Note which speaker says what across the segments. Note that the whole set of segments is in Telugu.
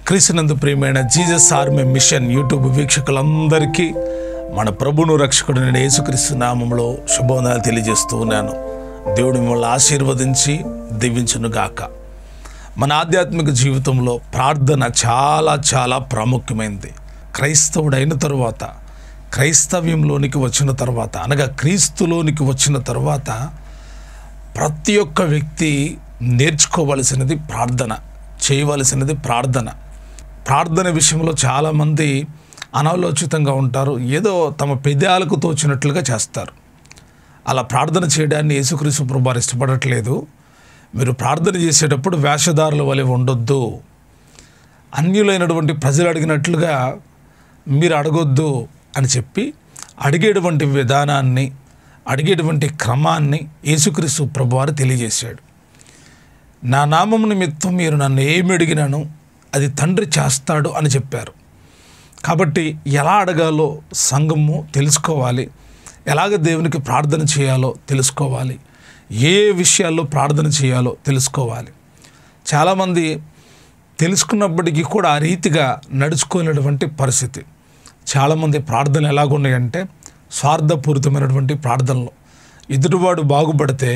Speaker 1: క్రీస్తునందు ప్రియమైన జీసస్ ఆర్మీ మిషన్ యూట్యూబ్ వీక్షకులందరికీ మన ప్రభువును రక్షకుడైన యేసుక్రీస్తు నామములో శుభవందనాలు తెలియజేస్తూ ఉన్నాను. దేవుడు మిమ్మల్ని ఆశీర్వదించి దీవించునుగాక. మన ఆధ్యాత్మిక జీవితంలో ప్రార్థన చాలా చాలా ప్రాముఖ్యమైనది. క్రైస్తవుడైన తరువాత, క్రైస్తవ్యంలోనికి వచ్చిన తర్వాత, అనగా క్రీస్తులోనికి వచ్చిన తర్వాత ప్రతి ఒక్క వ్యక్తి నేర్చుకోవలసినది ప్రార్థన, చేయవలసినది ప్రార్థన. ప్రార్థన విషయంలో చాలామంది అనాలోచితంగా ఉంటారు. ఏదో తమ పెదాలకు తోచినట్లుగా చేస్తారు. అలా ప్రార్థన చేయడాన్ని యేసుక్రీస్తు ప్రభువారు ఇష్టపడట్లేదు. మీరు ప్రార్థన చేసేటప్పుడు వేషధారుల వలె ఉండొద్దు, అన్యులైనటువంటి ప్రజలు అడిగినట్లుగా మీరు అడగొద్దు అని చెప్పి అడిగేటువంటి విధానాన్ని, అడిగేటువంటి క్రమాన్ని యేసుక్రీస్తు ప్రభువారు తెలియజేశాడు. నా నామము నిమిత్తం మీరు నన్ను ఏమి అడిగినాను అది తండ్రి చేస్తాడు అని చెప్పారు. కాబట్టి ఎలా అడగాలో సంఘము తెలుసుకోవాలి, ఎలాగ దేవునికి ప్రార్థన చేయాలో తెలుసుకోవాలి, ఏ విషయాల్లో ప్రార్థన చేయాలో తెలుసుకోవాలి. చాలామంది తెలుసుకున్నప్పటికీ కూడా ఆ రీతిగా నడుచుకోలేనటువంటి పరిస్థితి. చాలామంది ప్రార్థనలు ఎలాగున్నాయంటే స్వార్థపూరితమైనటువంటి ప్రార్థనలు. ఎదుటివాడు బాగుపడితే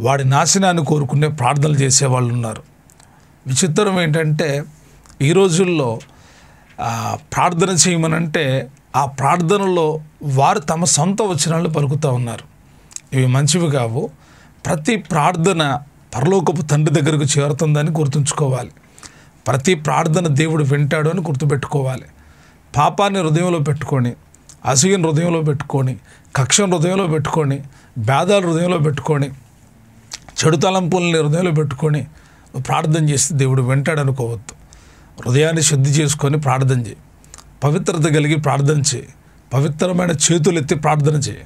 Speaker 1: వాడి నాశనాన్ని కోరుకునే ప్రార్థనలు చేసేవాళ్ళు ఉన్నారు. విచిత్రం ఏంటంటే ఈ రోజుల్లో ప్రార్థన చేయమనంటే ఆ ప్రార్థనలో వారు తమ సొంత వచనాలు పలుకుతూ ఉన్నారు. ఇవి మంచివి కావు. ప్రతి ప్రార్థన పరలోకపు తండ్రి దగ్గరకు చేరుతుందని గుర్తుంచుకోవాలి. ప్రతి ప్రార్థన దేవుడు వింటాడు అని గుర్తుపెట్టుకోవాలి. పాపాన్ని హృదయంలో పెట్టుకొని, అసూయను హృదయంలో పెట్టుకొని, కక్షను హృదయంలో పెట్టుకొని, భేదాలు హృదయంలో పెట్టుకొని, చెడు తలంపుల్ని హృదయంలో పెట్టుకొని ప్రార్థన చేస్తే దేవుడు వింటాడు అనుకోవద్దు. హృదయాన్ని శుద్ధి చేసుకొని ప్రార్థన చేయి. పవిత్రత కలిగి ప్రార్థన చేయి. పవిత్రమైన చేతులు ఎత్తి ప్రార్థన చేయి.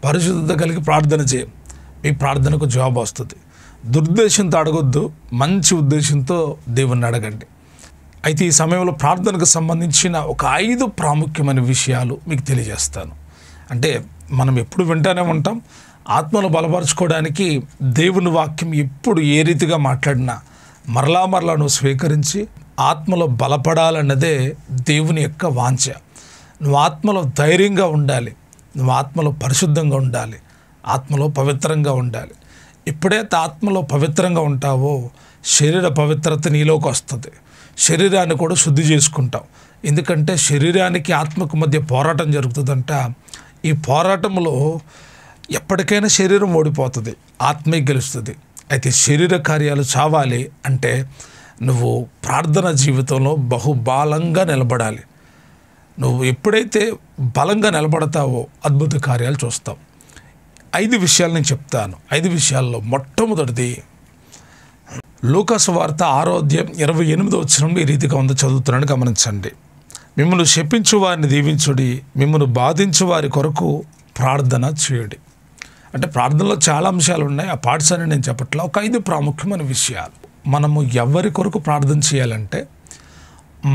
Speaker 1: పరిశుద్ధత కలిగి ప్రార్థన చేయి. మీ ప్రార్థనకు జవాబు వస్తుంది. దుర్దేశంతో అడగొద్దు, మంచి ఉద్దేశంతో దేవుణ్ణి అడగండి. అయితే ఈ సమయంలో ప్రార్థనకు సంబంధించిన ఒక 5 ప్రాముఖ్యమైన విషయాలు మీకు తెలియజేస్తాను. అంటే మనం ఎప్పుడు వింటానే ఉంటాం. ఆత్మను బలపరచుకోవడానికి దేవుని వాక్యం ఎప్పుడు ఏ రీతిగా మాట్లాడినా మరలా నువ్వు స్వీకరించి ఆత్మలో బలపడాలన్నదే దేవుని యొక్క వాంఛ. నువ్వు ఆత్మలో ధైర్యంగా ఉండాలి, నువ్వు ఆత్మలో పరిశుద్ధంగా ఉండాలి, ఆత్మలో పవిత్రంగా ఉండాలి. ఎప్పుడైతే ఆత్మలో పవిత్రంగా ఉంటావో శరీర పవిత్రత నీలోకి వస్తుంది. శరీరాన్ని కూడా శుద్ధి చేసుకుంటావు. ఎందుకంటే శరీరానికి ఆత్మకు మధ్య పోరాటం జరుగుతుందంట. ఈ పోరాటంలో ఎప్పటికైనా శరీరం ఓడిపోతుంది, ఆత్మే గెలుస్తుంది. అయితే శరీర కార్యాలు చావాలి అంటే నువ్వు ప్రార్థన జీవితంలో బహుబలంగా నిలబడాలి. నువ్వు ఎప్పుడైతే బలంగా నిలబడతావో అద్భుత కార్యాలు చూస్తావు. 5 విషయాలు నేను చెప్తాను. 5 విషయాల్లో మొట్టమొదటిది లూకాసు వార్త 6వ అధ్యాయం 28వ వచనం ఈ రీతిగా ఉందో చదువుతున్నాను, గమనించండి. మిమ్మల్ని శపించు వారిని దీవించుడి, మిమ్మల్ని బాధించు వారి కొరకు ప్రార్థన చేయుడి. అంటే ప్రార్థనలో చాలా అంశాలు ఉన్నాయి. ఆ పార్ట్స్ అని నేను చెప్పట్లా. ఒక 5 ప్రాముఖ్యమైన విషయాలు. మనము ఎవరి కొరకు ప్రార్థన చేయాలంటే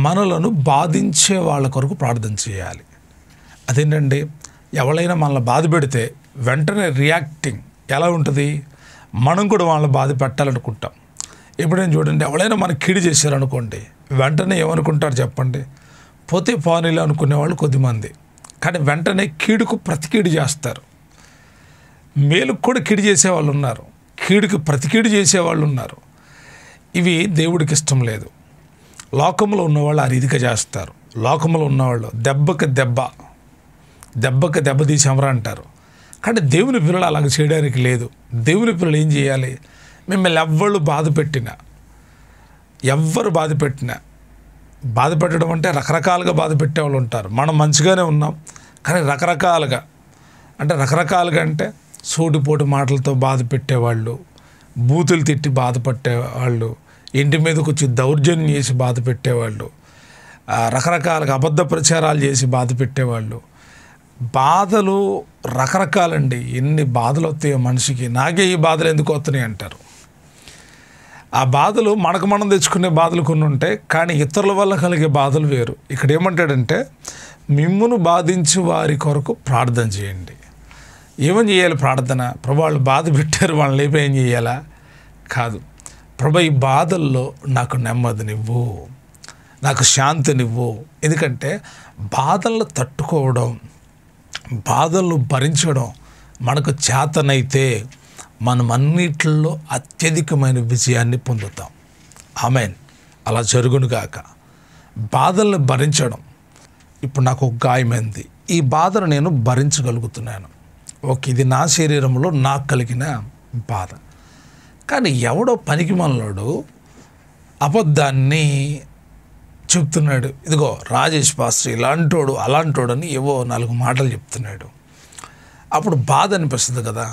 Speaker 1: మనలను బాధించే వాళ్ళ కొరకు ప్రార్థన చేయాలి. అదేంటండి, ఎవరైనా మనల్ని బాధ పెడితే వెంటనే రియాక్టింగ్ ఎలా ఉంటుంది? మనం కూడా వాళ్ళని బాధ పెట్టాలనుకుంటాం. ఎప్పుడైనా చూడండి, ఎవరైనా మనకి కీడు చేశారనుకోండి, వెంటనే ఏమనుకుంటారు చెప్పండి? పోతే పోనీలు అనుకునేవాళ్ళు కొద్దిమంది. కానీ వెంటనే కీడుకు ప్రతికీడు చేస్తారు. మేలుకు కూడా కీడు చేసేవాళ్ళు ఉన్నారు, కీడుకు ప్రతికీడు చేసేవాళ్ళు ఉన్నారు. ఇవి దేవుడికి ఇష్టం లేదు. లోకంలో ఉన్నవాళ్ళు ఆ రీతిగా చేస్తారు. లోకంలో ఉన్నవాళ్ళు దెబ్బకి దెబ్బ తీసేమరా అంటారు. కానీ దేవుని పిల్లలు అలాగ చేయడానికి లేదు. దేవుని పిల్లలు ఏం చేయాలి? మిమ్మల్ని ఎవ్వరు బాధ పెట్టినా, బాధ పెట్టడం అంటే రకరకాలుగా బాధ పెట్టేవాళ్ళు ఉంటారు. మనం మంచిగానే ఉన్నాం, కానీ రకరకాలుగా అంటే సూటిపోటి మాటలతో బాధ పెట్టేవాళ్ళు, బూతులు తిట్టి బాధ పెట్టేవాళ్ళు, ఇంటి మీదకి వచ్చి దౌర్జన్యం చేసి బాధ పెట్టేవాళ్ళు, రకరకాలుగా అబద్ధ ప్రచారాలు చేసి బాధ పెట్టేవాళ్ళు. బాధలు రకరకాలండి. ఎన్ని బాధలు వస్తాయో మనిషికి. నాకే ఈ బాధలు ఎందుకు వస్తున్నాయి అంటారు. ఆ బాధలు మనకు మనం తెచ్చుకునే బాధలు కొన్ని ఉంటాయి, కానీ ఇతరుల వల్ల కలిగే బాధలు వేరు. ఇక్కడ ఏమంటాడంటే మిమ్మును బాధించు వారి కొరకు ప్రార్థన చేయండి. ఏమని చేయాలి ప్రార్థన? ప్రభు వాళ్ళు బాధ పెట్టారు, వాళ్ళని లేపి ఏం చేయాలా? కాదు, ప్రభు ఈ బాధల్లో నాకు నెమ్మదినివ్వు, నాకు శాంతినివ్వు. ఎందుకంటే బాధలను తట్టుకోవడం, బాధలను భరించడం మనకు చేతనైతే మనం అన్నిటిలో అత్యధికమైన విజయాన్ని పొందుతాం. ఆమేన్. అలా జరుగునుగాక. బాధలను భరించడం. ఇప్పుడు నాకు ఒక గాయమైంది, ఈ బాధను నేను భరించగలుగుతున్నాను. ఓకే, ఇది నా శరీరంలో నాకు కలిగిన బాధ. కానీ ఎవడో పనికిమాలినోడు అబద్ధాన్ని చెప్తున్నాడు. ఇదిగో రాజేష్ పాస్టర్ ఇలాంటోడు అలాంటోడు అని ఏవో 4 మాటలు చెప్తున్నాడు. అప్పుడు బాధ అనిపిస్తుంది కదా,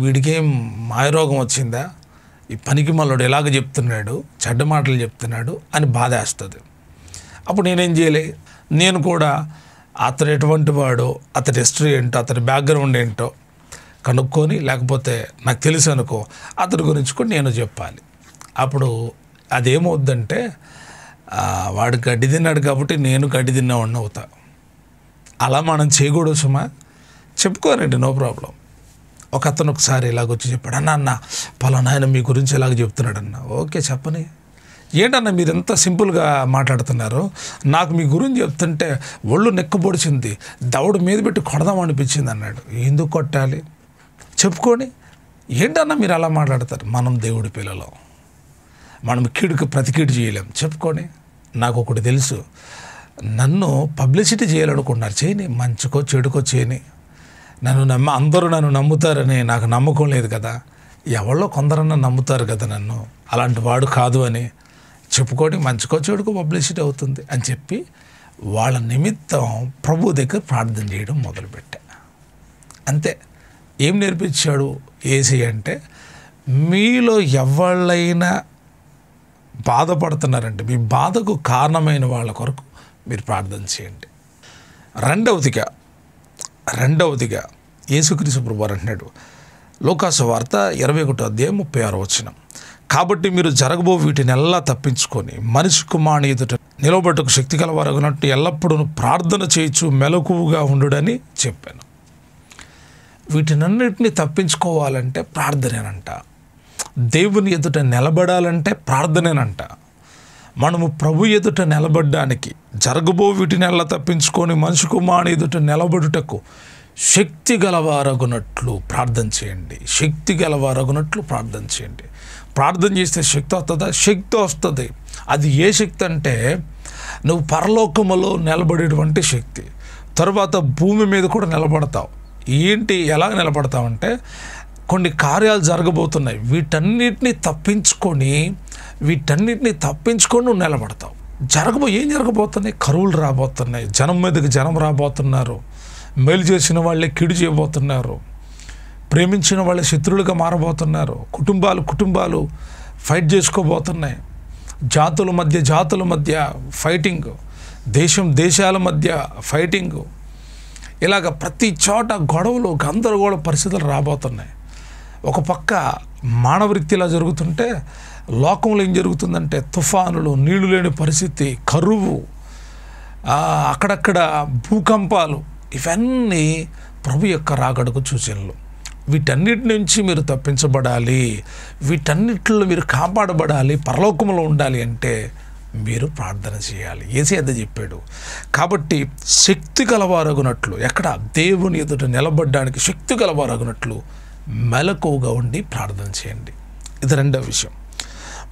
Speaker 1: వీడికేం మాయరోగం వచ్చిందా, ఈ పనికిమాలినోడు ఎలాగ చెప్తున్నాడు, చెడ్డ మాటలు చెప్తున్నాడు అని బాధ వేస్తుంది. అప్పుడు నేనేం చేయలే, నేను కూడా అతను ఎటువంటి వాడో, అతని హిస్టరీ ఏంటో, అతని బ్యాక్గ్రౌండ్ ఏంటో కనుక్కొని, లేకపోతే నాకు తెలుసు అనుకో, అతని గురించి కూడా నేను చెప్పాలి. అప్పుడు అదేమవుద్దంటే వాడు గడ్డి తిన్నాడు కాబట్టి నేను గడ్డి తిన్నవాడిని అవుతా. అలా మనం చేయకూడదు సుమా. చెప్పుకోనండి, నో ప్రాబ్లం. ఒక అతను ఒకసారి ఇలాగొచ్చి చెప్పాడు, అన్న పలానా ఆయన మీ గురించి ఇలాగ చెప్తున్నాడు అన్న. ఓకే చెప్పని. ఏంటన్నా మీరు ఎంత సింపుల్గా మాట్లాడుతున్నారు, నాకు మీ గురించి చెప్తుంటే ఒళ్ళు నెక్కబొడిచింది, దవడు మీద పెట్టి కొడదాం అనిపించింది అన్నాడు. ఎందుకు కొట్టాలి చెప్పుకొని. ఏంటన్నా మీరు అలా మాట్లాడతారు? మనం దేవుడి పిల్లలు, మనం కీడుకు ప్రతికీడు చేయలేం. చెప్పుకొని. నాకు ఒకటి తెలుసు, నన్ను పబ్లిసిటీ చేయాలనుకున్నారు, చేయని, మంచికో చెడుకో చేయని. అందరూ నన్ను నమ్ముతారని నాకు నమ్మకం లేదు కదా, ఎవరో కొందరన్నా నమ్ముతారు కదా నన్ను, అలాంటి వాడు కాదు అని చెప్పుకొని మంచికో చెడుకో పబ్లిసిటీ అవుతుంది అని చెప్పి వాళ్ళ నిమిత్తం ప్రభు దగ్గర ప్రార్థన చేయడం మొదలుపెట్టా. అంతే. ఏం నేర్పించాడు యేసయ్య అంటే, మీలో ఎవళ్ళైనా బాధపడుతున్నారంటే మీ బాధకు కారణమైన వాళ్ళ కొరకు మీరు ప్రార్థన చేయండి. రెండవదిగా యేసుక్రీస్తు ప్రభువారు అంటున్నాడు, లోకాసు వార్త 21:36. కాబట్టి మీరు జరగబో వీటినెల్లా తప్పించుకొని మనిషి కుమారుని ఎదుట నిలబడటకు శక్తి గలవారగునట్టు ఎల్లప్పుడూ ప్రార్థన చేయొచ్చు మెలకువగా ఉండుడని చెప్పాను. వీటినన్నిటిని తప్పించుకోవాలంటే ప్రార్థనేనంట. దేవుని ఎదుట నిలబడాలంటే ప్రార్థనేనంట. మనము ప్రభు ఎదుట నిలబడడానికి జరగబో వీటినెల్లా తప్పించుకొని మనిషి కుమారుని ఎదుట నిలబడుటకు శక్తి గలవారగునట్లు ప్రార్థన చేయండి. శక్తి గలవారగునట్లు ప్రార్థన చేయండి. ప్రార్థన చేస్తే శక్తి వస్తుందా? శక్తి వస్తుంది. అది ఏ శక్తి అంటే, నువ్వు పరలోకములో నిలబడేటువంటి శక్తి. తర్వాత భూమి మీద కూడా నిలబడతావు. ఏంటి, ఎలా నిలబడతావంటే, కొన్ని కార్యాలు జరగబోతున్నాయి, వీటన్నిటిని తప్పించుకొని నువ్వు నిలబడతావు. ఏం జరగబోతున్నాయి? కరువులు రాబోతున్నాయి, జనం మీదకి జనం రాబోతున్నారు, మేలు చేసిన వాళ్ళే కీడు చేయబోతున్నారు, ప్రేమించిన వాళ్ళే శత్రువులుగా మారబోతున్నారు, కుటుంబాలు ఫైట్ చేసుకోబోతున్నాయి, జాతుల మధ్య ఫైటింగ్, దేశాల మధ్య ఫైటింగ్, ఇలాగ ప్రతి చోట గొడవలు, గందరగోళ పరిస్థితులు రాబోతున్నాయి. ఒక పక్క మానవృత్తి ఇలా జరుగుతుంటే, లోకంలో ఏం జరుగుతుందంటే తుఫానులు, నీళ్లు లేని పరిస్థితి, కరువు, అక్కడక్కడ భూకంపాలు, ఇవన్నీ ప్రభు యొక్క రాకడకు సూచనలు. వీటన్నిటి నుంచి మీరు తప్పించబడాలి, వీటన్నిటిలో మీరు కాపాడబడాలి, పరలోకంలో ఉండాలి అంటే మీరు ప్రార్థన చేయాలి. యేసయ్య అదే చెప్పాడు. కాబట్టి శక్తి గలవారగునట్లు, ఎక్కడ దేవుని ఎదుట నిలబడడానికి శక్తి గలవారగునట్లు మెలకువగా ఉండి ప్రార్థన చేయండి. ఇది రెండవ విషయం.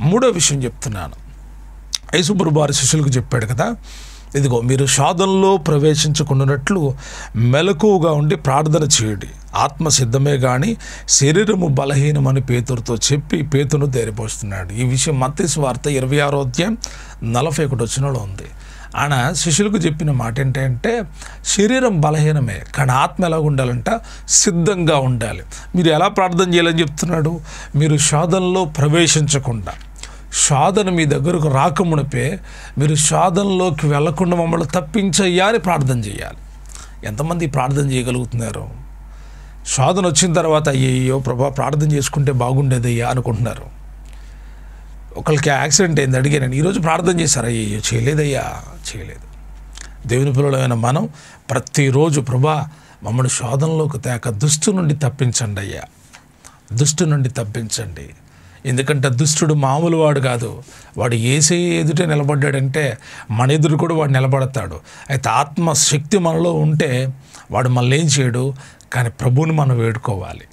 Speaker 1: మూడో విషయం చెప్తున్నాను. యేసు ప్రభువారు శిష్యులకు చెప్పాడు కదా, ఇదిగో మీరు శోధనలో ప్రవేశించకుండానట్లు మెలకువగా ఉండి ప్రార్థన చేయండి. ఆత్మ సిద్ధమే కానీ శరీరము బలహీనమని పేతురుతో చెప్పి పేతురును ధైర్యపరుస్తున్నాడు. ఈ విషయం మత్తయి సువార్త 26:41 ఉంది. ఆయన శిష్యులకు చెప్పిన మాట ఏంటంటే, శరీరం బలహీనమే కానీ ఆత్మ ఎలా ఉండాలంట? సిద్ధంగా ఉండాలి. మీరు ఎలా ప్రార్థన చేయాలని చెప్తున్నాడు? మీరు శోధనలో ప్రవేశించకుండా, శోధన మీ దగ్గరకు రాకమునిపే మీరు శోధనలోకి వెళ్లకుండా మమ్మల్ని తప్పించయ్యా అని ప్రార్థన చేయాలి. ఎంతమంది ప్రార్థన చేయగలుగుతున్నారు? శోధన వచ్చిన తర్వాత అయ్యో ప్రభా ప్రార్థన చేసుకుంటే బాగుండేదయ్యా అనుకుంటున్నారు. ఒకరికి యాక్సిడెంట్ అయింది, అడిగాను, ఈరోజు ప్రార్థన చేశారు? అయ్యో చేయలేదు. దేవుని పిల్లలైన మనం ప్రతిరోజు ప్రభా మమ్మల్ని శోధనలోకి తేక దుష్టు నుండి తప్పించండి అయ్యా, దుష్టు నుండి తప్పించండి. ఎందుకంటే దుష్టుడు మామూలు వాడు కాదు. వాడు యేసయ్య ఎదుటే నిలబడ్డాడంటే మన ఎదురు కూడా వాడు నిలబడతాడు. అయితే ఆత్మశక్తి మనలో ఉంటే వాడు మనల్ని ఏం చేయడు. కానీ ప్రభువుని మనం వేడుకోవాలి,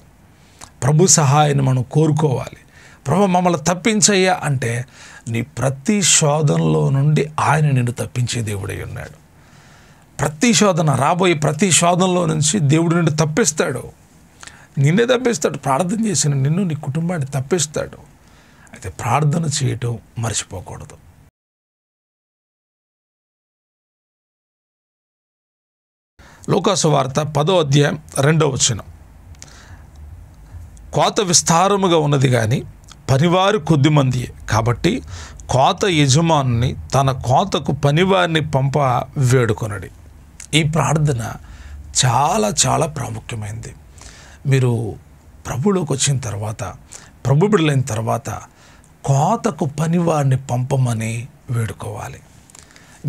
Speaker 1: ప్రభు సహాయాన్ని మనం కోరుకోవాలి. ప్రభు మమ్మల్ని తప్పించయ్యా అంటే నీ ప్రతి శోధనలో నుండి ఆయన నిన్ను తప్పించే దేవుడై ఉన్నాడు. ప్రతి శోధన, రాబోయే ప్రతి శోధనలో నుంచి దేవుడు నిన్ను తప్పిస్తాడు, నిన్నే తప్పిస్తాడు. ప్రార్థన చేసిన నిన్ను, నీ కుటుంబాన్ని తప్పిస్తాడు. అయితే ప్రార్థన చేయటం మర్చిపోకూడదు. లూకాసు వార్త 10వ అధ్యాయం 2వ వచనం. కోత విస్తారముగా ఉన్నది కానీ పనివారు కొద్దిమందియే, కాబట్టి కోత యజమానుని తన కోతకు పనివారిని పంప వేడుకొనడి. ఈ ప్రార్థన చాలా చాలా ప్రాముఖ్యమైనది. మీరు ప్రభులోకి వచ్చిన తర్వాత, ప్రభు బిడ్డలైన తర్వాత కోతకు పనివారిని పంపమని వేడుకోవాలి.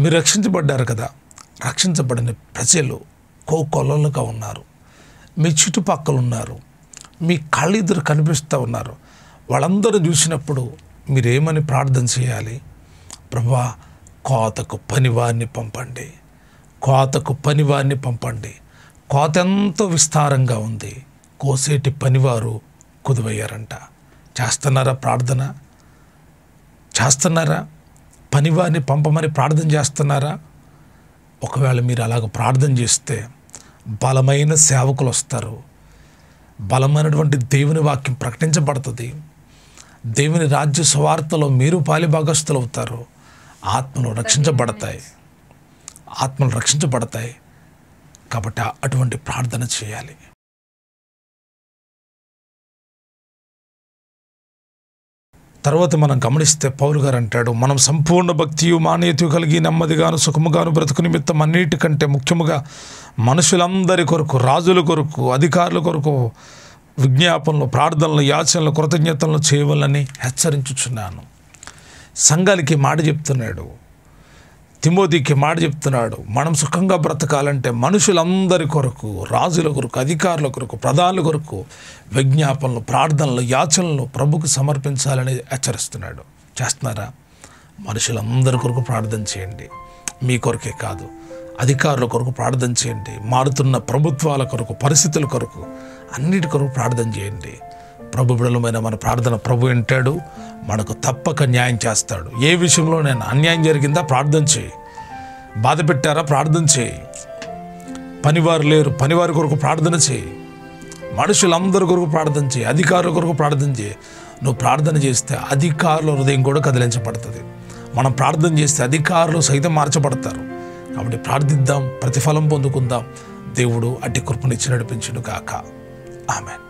Speaker 1: మీరు రక్షించబడ్డారు కదా, రక్షించబడిన ప్రజలు కోకొల్లలుగా ఉన్నారు, మీ చుట్టుపక్కల ఉన్నారు, మీ కళ్ళెదురు కనిపిస్తూ ఉన్నారు. వాళ్ళందరూ చూసినప్పుడు మీరేమని ప్రార్థన చేయాలి? ప్రభువా, కోతకు పనివారిని పంపండి, కోతకు పనివారిని పంపండి. కోత ఎంతో విస్తారంగా ఉంది, కోసేటి పనివారు కుదువయ్యారంట. చేస్తున్నారా ప్రార్థన? చేస్తున్నారా? పనివారిని పంపమని ప్రార్థన చేస్తున్నారా? ఒకవేళ మీరు అలాగ ప్రార్థన చేస్తే బలమైన సేవకులు వస్తారు, బలమైనటువంటి దేవుని వాక్యం ప్రకటించబడుతుంది, దేవుని రాజ్య సువార్తలో మీరు పాలిభాగస్తులు అవుతారు, ఆత్మలు రక్షించబడతాయి, ఆత్మలు రక్షించబడతాయి. కాబట్టి అటువంటి ప్రార్థన చేయాలి. తర్వాత మనం గమనిస్తే పౌలు గారు అంటాడు, మనం సంపూర్ణ భక్తియు మానవీయత కలిగి నెమ్మదిగాను సుఖముగాను బ్రతుకు నిమిత్తం అన్నిటికంటే ముఖ్యముగా మనుషులందరి కొరకు, రాజుల కొరకు, అధికారుల కొరకు విజ్ఞాపనలు, ప్రార్థనలు, యాచనలు, కృతజ్ఞతలను చేయవాలని హెచ్చరించుచున్నాను. సంఘాలకి మాట చెప్తున్నాడు, తిమోతికి మాట చెప్తున్నాడు. మనం సుఖంగా బ్రతకాలంటే మనుషులందరి కొరకు, రాజుల కొరకు, అధికారుల కొరకు, ప్రధానుల కొరకు విజ్ఞాపనలు, ప్రార్థనలు, యాచనలు ప్రభుకు సమర్పించాలని హెచ్చరిస్తున్నాడు. చేస్తున్నారా? మనుషులందరి కొరకు ప్రార్థన చేయండి. మీ కొరకే కాదు, అధికారుల కొరకు ప్రార్థన చేయండి, మారుతున్న ప్రభుత్వాల కొరకు, పరిస్థితుల కొరకు, అన్నిటి కొరకు ప్రార్థన చేయండి. ప్రభు బిడలమైన మన ప్రార్థన ప్రభు వింటాడు, మనకు తప్పక న్యాయం చేస్తాడు. ఏ విషయంలో నేను అన్యాయం జరిగిందా ప్రార్థన చేయి, బాధ పెట్టారా ప్రార్థన చేయి, పనివారు లేరు పనివారి కొరకు ప్రార్థన చేయి, మనుషులందరి కొరకు ప్రార్థన చేయి, అధికారుల కొరకు ప్రార్థన చేయి. నువ్వు ప్రార్థన చేస్తే అధికారుల హృదయం కూడా కదిలించబడుతుంది. మనం ప్రార్థన చేస్తే అధికారులు సైతం మార్చబడతారు. కాబట్టి ప్రార్థిద్దాం, ప్రతిఫలం పొందుకుందాం. దేవుడు అట్టి కృపనిచ్చి నడిపించును గాక. ఆమేన్.